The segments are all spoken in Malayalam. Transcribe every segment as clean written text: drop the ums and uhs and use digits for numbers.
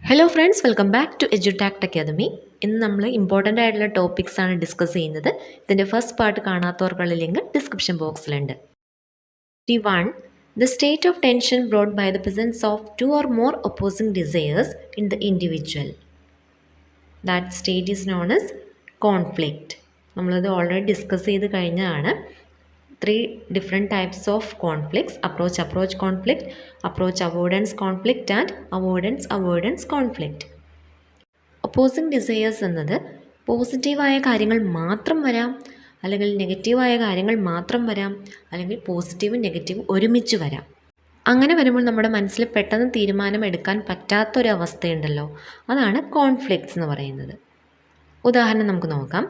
Hello friends, welcome back to Edutact Academy. ഇന്ന് നമ്മൾ ഇമ്പോർട്ടൻ്റ് ആയിട്ടുള്ള ടോപ്പിക്സ് ആണ് ഡിസ്കസ് ചെയ്യുന്നത്. ഇതിൻ്റെ ഫസ്റ്റ് പാർട്ട് കാണാത്തവർക്കുള്ള ലിങ്ക് ഡിസ്ക്രിപ്ഷൻ ബോക്സിലുണ്ട്. 1. The state of tension brought by the presence of two or more opposing desires in the individual. That state is known as conflict. നമ്മളത് ഓൾറെഡി ഡിസ്കസ് ചെയ്ത് കഴിഞ്ഞതാണ്. 3 different types of conflicts: approach conflict, approach avoidance conflict and avoidance conflict. Opposing desires എന്നത് പോസിറ്റീവായ കാര്യങ്ങൾ മാത്രം വരാം, അല്ലെങ്കിൽ നെഗറ്റീവായ കാര്യങ്ങൾ മാത്രം വരാം, അല്ലെങ്കിൽ പോസിറ്റീവും നെഗറ്റീവും ഒരുമിച്ച് വരാം. അങ്ങനെ വരുമ്പോൾ നമ്മുടെ മനസ്സിൽ പെട്ടെന്ന് തീരുമാനം എടുക്കാൻ പറ്റാത്തൊരവസ്ഥയുണ്ടല്ലോ, അതാണ് കോൺഫ്ലിക്ട്സ് എന്ന് പറയുന്നത്. ഉദാഹരണം നമുക്ക് നോക്കാം.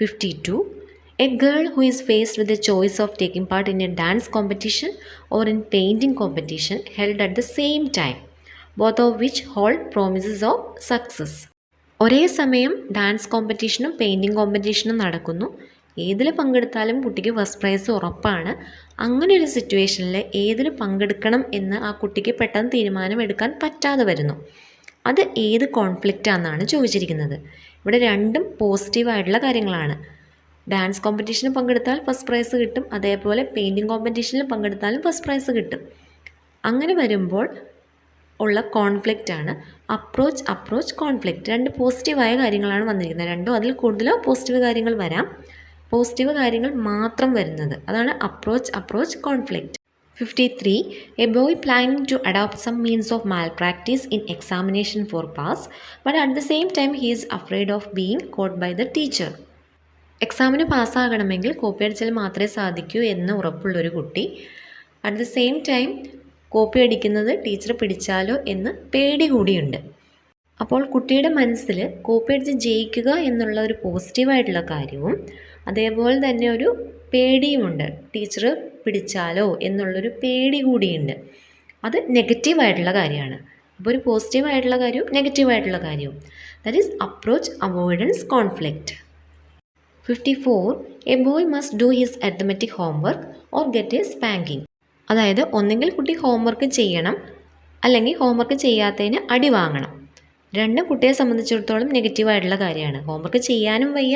52. A girl who is faced with the choice of taking part in a dance competition or in painting competition held at the same time, both of which hold promises of success. ഒരേ സമയം ഡാൻസ് കോമ്പറ്റീഷനും പെയിൻറ്റിങ് കോമ്പറ്റീഷനും നടക്കുന്നു. ഏതിൽ പങ്കെടുത്താലും കുട്ടിക്ക് ഫസ്റ്റ് പ്രൈസ് ഉറപ്പാണ്. അങ്ങനെ ഒരു സിറ്റുവേഷനിൽ ഏതിൽ പങ്കെടുക്കണം എന്ന് ആ കുട്ടിക്ക് പെട്ടെന്ന് തീരുമാനം എടുക്കാൻ പറ്റാതെ വരുന്നു. അത് ഏത് കോൺഫ്ലിക്റ്റാണെന്നാണ് ചോദിച്ചിരിക്കുന്നത്. ഇവിടെ രണ്ടും പോസിറ്റീവായിട്ടുള്ള കാര്യങ്ങളാണ്. ഡാൻസ് കോമ്പറ്റീഷന് പങ്കെടുത്താൽ ഫസ്റ്റ് പ്രൈസ് കിട്ടും, അതേപോലെ പെയിൻറ്റിങ് കോമ്പറ്റീഷനിൽ പങ്കെടുത്താലും ഫസ്റ്റ് പ്രൈസ് കിട്ടും. അങ്ങനെ വരുമ്പോൾ ഉള്ള കോൺഫ്ലിക്റ്റാണ് അപ്രോച്ച് കോൺഫ്ലിക്റ്റ്. രണ്ട് പോസിറ്റീവായ കാര്യങ്ങളാണ് വന്നിരിക്കുന്നത്. രണ്ടോ അതിൽ കൂടുതലോ പോസിറ്റീവ് കാര്യങ്ങൾ വരാം, പോസിറ്റീവ് കാര്യങ്ങൾ മാത്രം വരുന്നത്, അതാണ് approach conflict. 53. A boy planning to adopt some means of malpractice in examination for pass, but at the same time he is afraid of being caught by the teacher. എക്സാമിന് പാസ്സാകണമെങ്കിൽ കോപ്പി അടിച്ചാൽ മാത്രമേ സാധിക്കൂ എന്ന് ഉറപ്പുള്ളൊരു കുട്ടി at the same time copy അടിക്കുന്നത് ടീച്ചർ പിടിച്ചാലോ എന്ന് പേടി കൂടിയുണ്ട്. അപ്പോൾ കുട്ടിയുടെ മനസ്സിൽ കോപ്പി അടിച്ച് ജയിക്കുക എന്നുള്ള ഒരു പോസിറ്റീവായിട്ടുള്ള കാര്യവും അതേപോലെ തന്നെ ഒരു പേടിയുമുണ്ട്. ടീച്ചർ പിടിച്ചാലോ എന്നുള്ളൊരു പേടി കൂടിയുണ്ട്. അത് നെഗറ്റീവായിട്ടുള്ള കാര്യമാണ്. അപ്പോൾ ഒരു പോസിറ്റീവായിട്ടുള്ള കാര്യവും നെഗറ്റീവായിട്ടുള്ള കാര്യവും, that is approach avoidance conflict. 54. A boy must do his arithmetic homework or get a spanking. അതായത് ഒന്നെങ്കിൽ കുട്ടി ഹോംവർക്ക് ചെയ്യണം, അല്ലെങ്കിൽ ഹോംവർക്ക് ചെയ്യാത്തതിന് അടി വാങ്ങണം. രണ്ടും കുട്ടിയെ സംബന്ധിച്ചിടത്തോളം നെഗറ്റീവായിട്ടുള്ള കാര്യമാണ്. ഹോംവർക്ക് ചെയ്യാനും വയ്യ,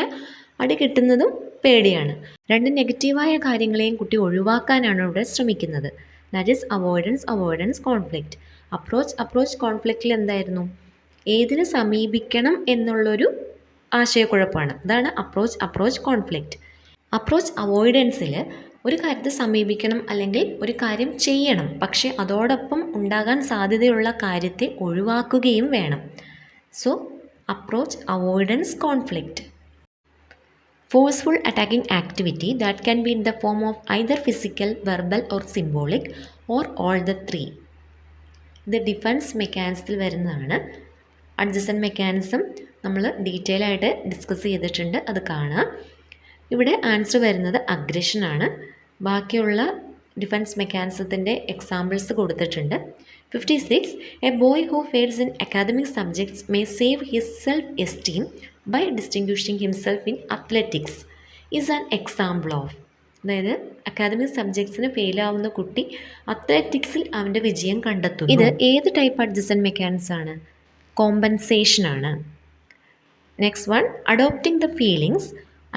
അടി കിട്ടുന്നതും പേടിയാണ്. രണ്ട് നെഗറ്റീവായ കാര്യങ്ങളെയും കുട്ടി ഒഴിവാക്കാനാണ് ഇവിടെ ശ്രമിക്കുന്നത്. That is avoidance conflict. Approach കോൺഫ്ലിക്റ്റിൽ എന്തായിരുന്നു? ഏതിനെ സമീപിക്കണം എന്നുള്ളൊരു ആശയക്കുഴപ്പമാണ്. അതാണ് അപ്രോച്ച് കോൺഫ്ലിക്റ്റ്. അപ്രോച്ച് അവോയ്ഡൻസിൽ ഒരു കാര്യത്തെ സമീപിക്കണം അല്ലെങ്കിൽ ഒരു കാര്യം ചെയ്യണം, പക്ഷേ അതോടൊപ്പം ഉണ്ടാകാൻ സാധ്യതയുള്ള കാര്യത്തെ ഒഴിവാക്കുകയും വേണം. So approach avoidance conflict. Forceful attacking activity that can be in the form of either physical, verbal or symbolic or all the three. ഇത് ഡിഫൻസ് മെക്കാനിസത്തിൽ വരുന്നതാണ്. അഡ്ജസൻറ്റ് മെക്കാനിസം നമ്മൾ ഡീറ്റെയിൽ ആയിട്ട് ഡിസ്കസ് ചെയ്തിട്ടുണ്ട്, അത് കാണുക. ഇവിടെ ആൻസർ വരുന്നത് അഗ്രഷനാണ്. ബാക്കിയുള്ള ഡിഫൻസ് മെക്കാനിസത്തിൻ്റെ എക്സാമ്പിൾസ് കൊടുത്തിട്ടുണ്ട്. 56. A boy who fails in academic subjects may save his self-esteem by distinguishing himself in athletics is an example of. അതായത് അക്കാദമിക് സബ്ജക്ട്സിന് ഫെയിലാവുന്ന കുട്ടി അത്ലറ്റിക്സിൽ അവൻ്റെ വിജയം കണ്ടെത്തുന്നു. ഇത് ഏത് ടൈപ്പ് അഡ്ജസൻറ്റ് മെക്കാനിസം ആണ്? കോമ്പൻസേഷനാണ്. Next one, adopting the feelings,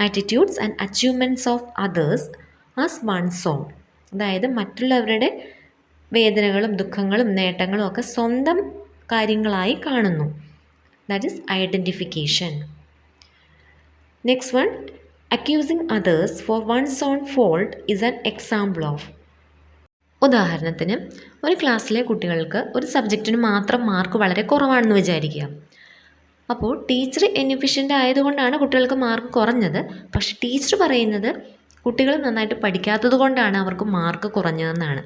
attitudes and achievements of others as one's own. അതായത് മറ്റുള്ളവരുടെ വേദനകളും ദുഃഖങ്ങളും നേട്ടങ്ങളും ഒക്കെ സ്വന്തം കാര്യങ്ങളായി കാണുന്നു. That is identification. Next one, accusing others for one's own fault is an example of. ഉദാഹരണത്തിന്, ഒരു ക്ലാസ്സിലെ കുട്ടികൾക്ക് ഒരു സബ്ജക്റ്റിന് മാത്രം മാർക്ക് വളരെ കുറവാണെന്ന് വിചാരിക്കുക. അപ്പോൾ ടീച്ചർ ഇൻഎഫിഷ്യൻ്റ് ആയതുകൊണ്ടാണ് കുട്ടികൾക്ക് മാർക്ക് കുറഞ്ഞത്. പക്ഷേ ടീച്ചർ പറയുന്നത് കുട്ടികൾ നന്നായിട്ട് പഠിക്കാത്തത് കൊണ്ടാണ് അവർക്ക് മാർക്ക് കുറഞ്ഞതെന്നാണ്.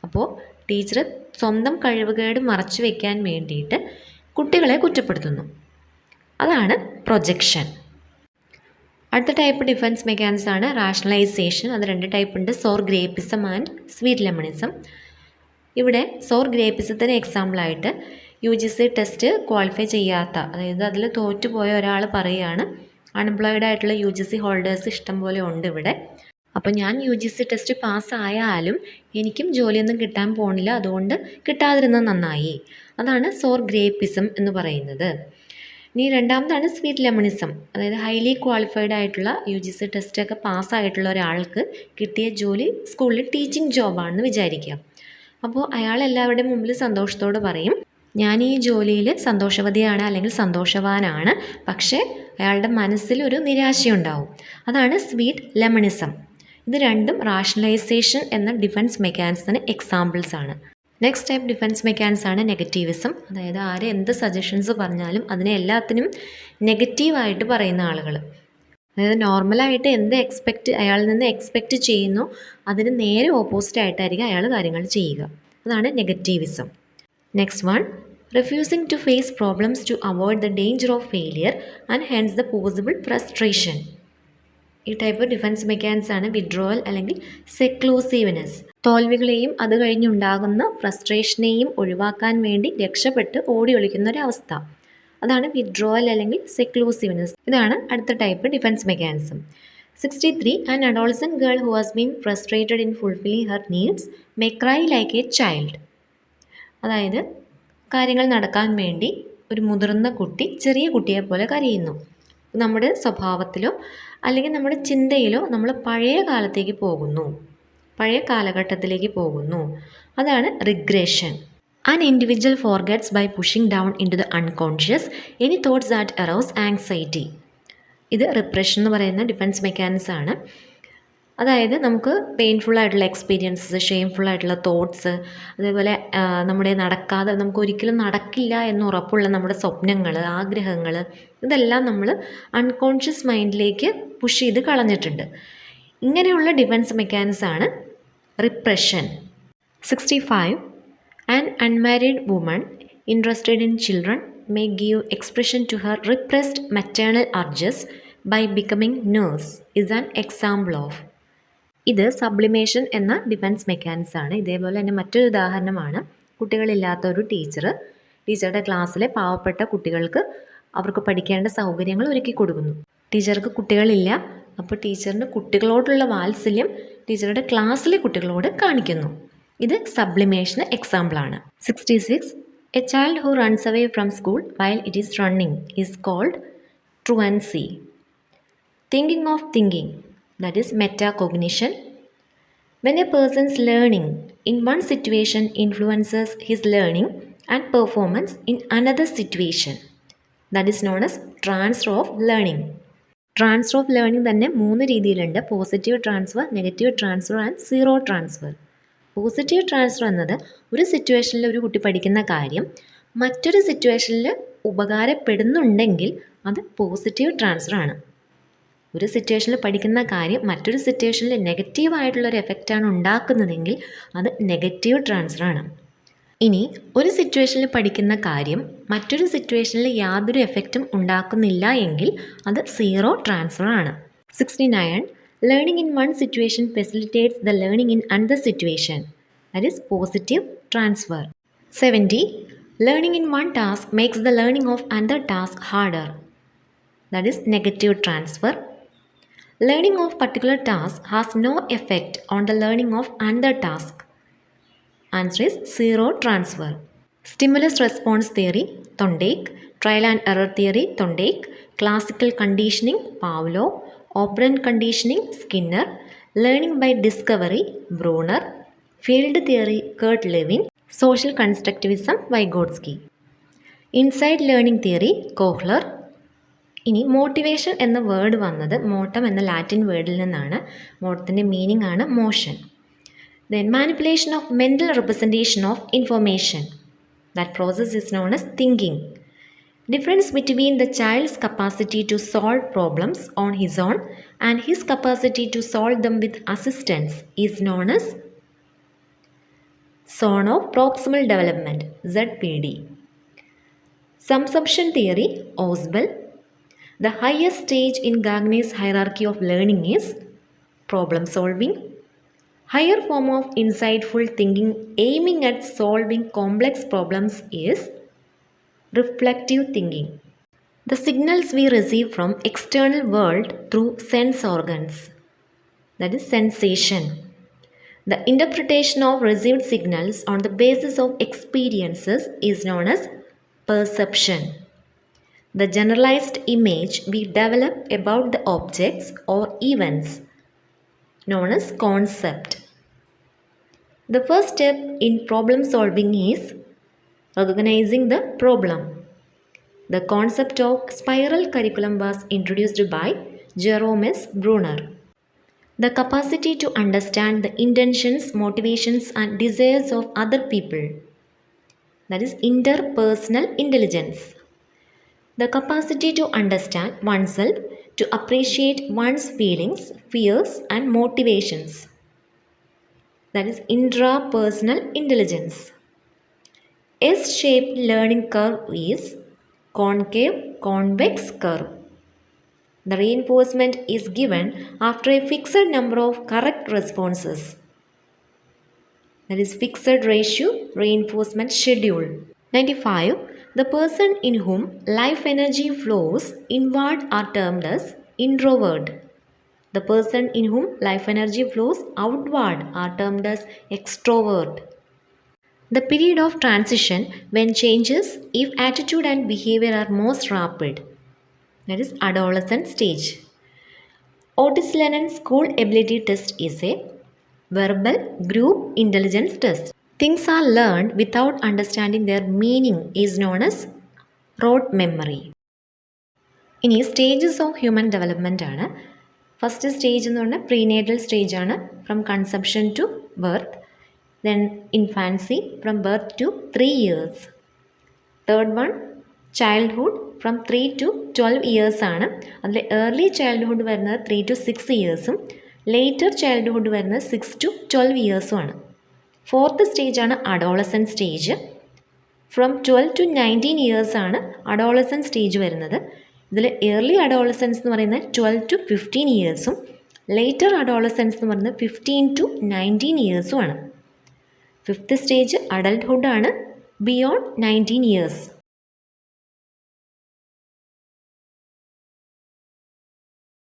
അപ്പോൾ ടീച്ചർ സ്വന്തം കഴിവുകേട് മറച്ചു വയ്ക്കാൻ വേണ്ടിയിട്ട് കുട്ടികളെ കുറ്റപ്പെടുത്തുന്നു. അതാണ് പ്രൊജക്ഷൻ. അടുത്ത ടൈപ്പ് ഡിഫൻസ് മെക്കാനിസം ആണ് റാഷണലൈസേഷൻ. അത് രണ്ട് ടൈപ്പ് ഉണ്ട്, സോർ ഗ്രേപ്പിസം ആൻഡ് സ്വീറ്റ് ലെമണിസം. ഇവിടെ സോർ ഗ്രേപ്പിസത്തിന് എക്സാമ്പിളായിട്ട് UGC ടെസ്റ്റ് ക്വാളിഫൈ ചെയ്യാത്ത, അതായത് അതിൽ തോറ്റുപോയ ഒരാൾ പറയുകയാണ്, അൺഎംപ്ലോയിഡ് ആയിട്ടുള്ള UGC ഹോൾഡേഴ്സ് ഇഷ്ടം പോലെ ഉണ്ട് ഇവിടെ. അപ്പോൾ ഞാൻ UGC ടെസ്റ്റ് പാസ്സായാലും എനിക്കും ജോലിയൊന്നും കിട്ടാൻ പോണില്ല, അതുകൊണ്ട് കിട്ടാതിരുന്നത് നന്നായി. അതാണ് സോർ ഗ്രേപ്പിസം എന്ന് പറയുന്നത്. ഇനി രണ്ടാമതാണ് സ്വീറ്റ് ലെമണിസം. അതായത് ഹൈലി ക്വാളിഫൈഡ് ആയിട്ടുള്ള UGC ടെസ്റ്റൊക്കെ പാസ്സായിട്ടുള്ള ഒരാൾക്ക് കിട്ടിയ ജോലി സ്കൂളിൽ ടീച്ചിങ് ജോബാണെന്ന് വിചാരിക്കുക. അപ്പോൾ അയാൾ എല്ലാവരുടെയും മുമ്പിൽ സന്തോഷത്തോട് പറയും, ഞാൻ ഈ ജോലിയിൽ സന്തോഷവതിയാണ് അല്ലെങ്കിൽ സന്തോഷവാനാണ്. പക്ഷേ അയാളുടെ മനസ്സിൽ ഒരു നിരാശയുണ്ടാവും. അതാണ് സ്വീറ്റ് ലെമണിസം. ഇത് രണ്ടും റാഷണലൈസേഷൻ എന്ന ഡിഫൻസ് മെക്കാനിസത്തിന് എക്സാമ്പിൾസ് ആണ്. നെക്സ്റ്റ് ടൈപ്പ് ഡിഫൻസ് മെക്കാനിസം ആണ് നെഗറ്റീവിസം. അതായത് ആര് എന്ത് സജഷൻസ് പറഞ്ഞാലും അതിനെ എല്ലാത്തിനും നെഗറ്റീവായിട്ട് പറയുന്ന ആളുകൾ. അതായത് നോർമലായിട്ട് എന്ത് അയാളിൽ നിന്ന് എക്സ്പെക്റ്റ് ചെയ്യുന്നു അതിന് നേരെ ഓപ്പോസിറ്റ് ആയിട്ടായിരിക്കും അയാൾ കാര്യങ്ങൾ ചെയ്യുക. അതാണ് negativism. Next one, refusing to face problems to avoid the danger of failure and hence the possible frustration. ഈ ടൈപ്പ് ഡിഫൻസ് മെക്കാനിസം ആണ് വിഡ്രോവൽ അല്ലെങ്കിൽ സെക്ലൂസീവ്നെസ്. തോൽവികളെയും അത് കഴിഞ്ഞുണ്ടാകുന്ന ഫ്രസ്ട്രേഷനെയും ഒഴിവാക്കാൻ വേണ്ടി രക്ഷപ്പെട്ട് ഓടി ഒളിക്കുന്ന ഒരവസ്ഥ. അതാണ് വിഡ്രോവൽ അല്ലെങ്കിൽ സെക്ലൂസീവ്നെസ്. ഇതാണ് അടുത്ത type defence mechanism. 63. An adolescent girl who has been frustrated in fulfilling her needs may cry like a child. അതായത് കാര്യങ്ങൾ നടക്കാൻ വേണ്ടി ഒരു മുതിർന്ന കുട്ടി ചെറിയ കുട്ടിയെ പോലെ കരയുന്നു. നമ്മുടെ സ്വഭാവത്തിലോ അല്ലെങ്കിൽ നമ്മുടെ ചിന്തയിലോ നമ്മൾ പഴയ കാലത്തേക്ക് പോകുന്നു, പഴയ കാലഘട്ടത്തിലേക്ക് പോകുന്നു. അതാണ് regression. An individual forgets by pushing down into the unconscious any thoughts that arouse anxiety. ഇത് റിപ്രഷൻ എന്ന് പറയുന്ന ഡിഫൻസ് മെക്കാനിസം ആണ്. അതായത് നമുക്ക് പെയിൻഫുള്ളായിട്ടുള്ള എക്സ്പീരിയൻസസ്, ഷെയിംഫുള്ളായിട്ടുള്ള തോട്ട്സ്, അതേപോലെ നമുക്ക് ഒരിക്കലും നടക്കില്ല എന്ന് ഉറപ്പുള്ള നമ്മുടെ സ്വപ്നങ്ങൾ, ആഗ്രഹങ്ങൾ, ഇതെല്ലാം നമ്മൾ അൺകോൺഷ്യസ് മൈൻഡിലേക്ക് പുഷ് ചെയ്ത് കളഞ്ഞിട്ടുണ്ട്. ഇങ്ങനെയുള്ള ഡിഫൻസ് മെക്കാനിസം ആണ് repression. 65. An unmarried woman interested in children may give expression to her repressed maternal urges by becoming nurse is an example of. ഇത് സബ്ലിമേഷൻ എന്ന ഡിഫൻസ് മെക്കാനിസം ആണ്. ഇതേപോലെ തന്നെ മറ്റൊരു ഉദാഹരണമാണ്, കുട്ടികളില്ലാത്ത ഒരു ടീച്ചറുടെ ക്ലാസ്സിലെ പാവപ്പെട്ട കുട്ടികൾക്ക് അവർക്ക് പഠിക്കേണ്ട സൗകര്യങ്ങൾ ഒരുക്കി കൊടുക്കുന്നു. ടീച്ചർക്ക് കുട്ടികളില്ല, അപ്പോൾ ടീച്ചറിന് കുട്ടികളോടുള്ള വാത്സല്യം ടീച്ചറുടെ ക്ലാസ്സിലെ കുട്ടികളോട് കാണിക്കുന്നു. ഇത് സബ്ലിമേഷന് എക്സാമ്പിളാണ്. 66. A child who runs away from school while it is running is called truancy. Thinking of thinking, that is metacognition. When a person's learning in one situation influences his learning and performance in another situation, that is known as transfer of learning. Transfer of learning തന്നെ 3 രീതിയിലുണ്ട്: positive transfer, negative transfer and zero transfer. Positive transfer എന്നത് ഒരു സിറ്റുവേഷനിൽ ഒരു കുട്ടി പഠിക്കുന്ന കാര്യം മറ്റൊരു സിറ്റുവേഷനിൽ ഉപകാരപ്പെടുന്നുണ്ടെങ്കിൽ അത് പോസിറ്റീവ് ട്രാൻസ്ഫർ ആണ്. ഒരു സിറ്റുവേഷനിൽ പഠിക്കുന്ന കാര്യം മറ്റൊരു സിറ്റുവേഷനിൽ നെഗറ്റീവായിട്ടുള്ളൊരു എഫക്റ്റാണ് ഉണ്ടാക്കുന്നതെങ്കിൽ അത് നെഗറ്റീവ് ട്രാൻസ്ഫർ ആണ്. ഇനി ഒരു സിറ്റുവേഷനിൽ പഠിക്കുന്ന കാര്യം മറ്റൊരു സിറ്റുവേഷനിൽ യാതൊരു എഫക്റ്റും ഉണ്ടാക്കുന്നില്ല എങ്കിൽ അത് സീറോ ട്രാൻസ്ഫർ ആണ്. 69. Learning in one situation facilitates the learning in another situation, that is positive transfer. 70. Learning in one task makes the learning of another task harder, that is negative transfer. Learning of particular task has no effect on the learning of another task. Answer is zero transfer. Stimulus response theory, Thorndike. Trial and error theory, Thorndike. Classical conditioning, Pavlov. Operant conditioning, Skinner. Learning by discovery, Brunner. Field theory, Kurt Lewin. Social constructivism, Vygotsky. Inside learning theory, Kohler. ഇനി മോട്ടിവേഷൻ എന്ന വേർഡ് വന്നത് മോട്ടം എന്ന ലാറ്റിൻ വേർഡിൽ നിന്നാണ്. മോട്ടത്തിൻ്റെ മീനിങ് ആണ് motion. Then manipulation of mental representation of information. That process is known as thinking. Difference between the child's capacity to solve problems on his own and his capacity to solve them with assistance is known as zone of proximal development, ZPD. Subsumption theory, Ausubel. The highest stage in Gagne's hierarchy of learning is problem solving. Higher form of insightful thinking aiming at solving complex problems is reflective thinking. The signals we receive from external world through sense organs. that is sensation. The interpretation of received signals on the basis of experiences is known as perception. The generalized image we develop about the objects or events known as concept. The first step in problem solving is recognizing the problem. The concept of spiral curriculum was introduced by Jerome S. Bruner. The capacity to understand the intentions, motivations, and desires of other people. That is interpersonal intelligence. The capacity to understand oneself, to appreciate one's feelings, fears, and motivations. That is intrapersonal intelligence. S-shaped learning curve is concave convex curve. The reinforcement is given after a fixed number of correct responses. That is fixed ratio reinforcement schedule. 95. The person in whom life energy flows inward are termed as introvert. The person in whom life energy flows outward are termed as extrovert. The period of transition when changes if attitude and behavior are most rapid. That is adolescent stage. Otis Lennon School Ability Test is a verbal group intelligence test. Things are learned without understanding their meaning is known as rote memory. ഇനി സ്റ്റേജസ് ഓഫ് ഹ്യൂമൻ ഡെവലപ്മെൻ്റ് ആണ്. ഫസ്റ്റ് സ്റ്റേജ് എന്ന് പറഞ്ഞാൽ പ്രീനേറ്റൽ സ്റ്റേജ് ആണ്, from conception to birth. Then infancy, from birth to 3 years. Third one childhood, from 3 to 12 years ആണ്. അതിൽ ഏർലി ചൈൽഡ്ഹുഡ് വരുന്നത് 3 to 6 years ലേറ്റർ ചൈൽഡ്ഹുഡ് വരുന്നത് 6 to 12 years ആണ്. ഫോർത്ത് സ്റ്റേജ് ആണ് adolescent stage. From 12 to 19 years ആണ് അഡോളസെൻറ്റ് സ്റ്റേജ് വരുന്നത്. ഇതിൽ ഏർലി അഡോളസെൻസ് എന്ന് പറയുന്നത് 12 to 15 years ലേറ്റർ അഡോളസെൻസ് എന്ന് പറയുന്നത് 15 to 19 years ആണ്. ഫിഫ്ത്ത് സ്റ്റേജ് അഡൽട്ട്ഹുഡ് ആണ്, ബിയോണ്ട് 19 years.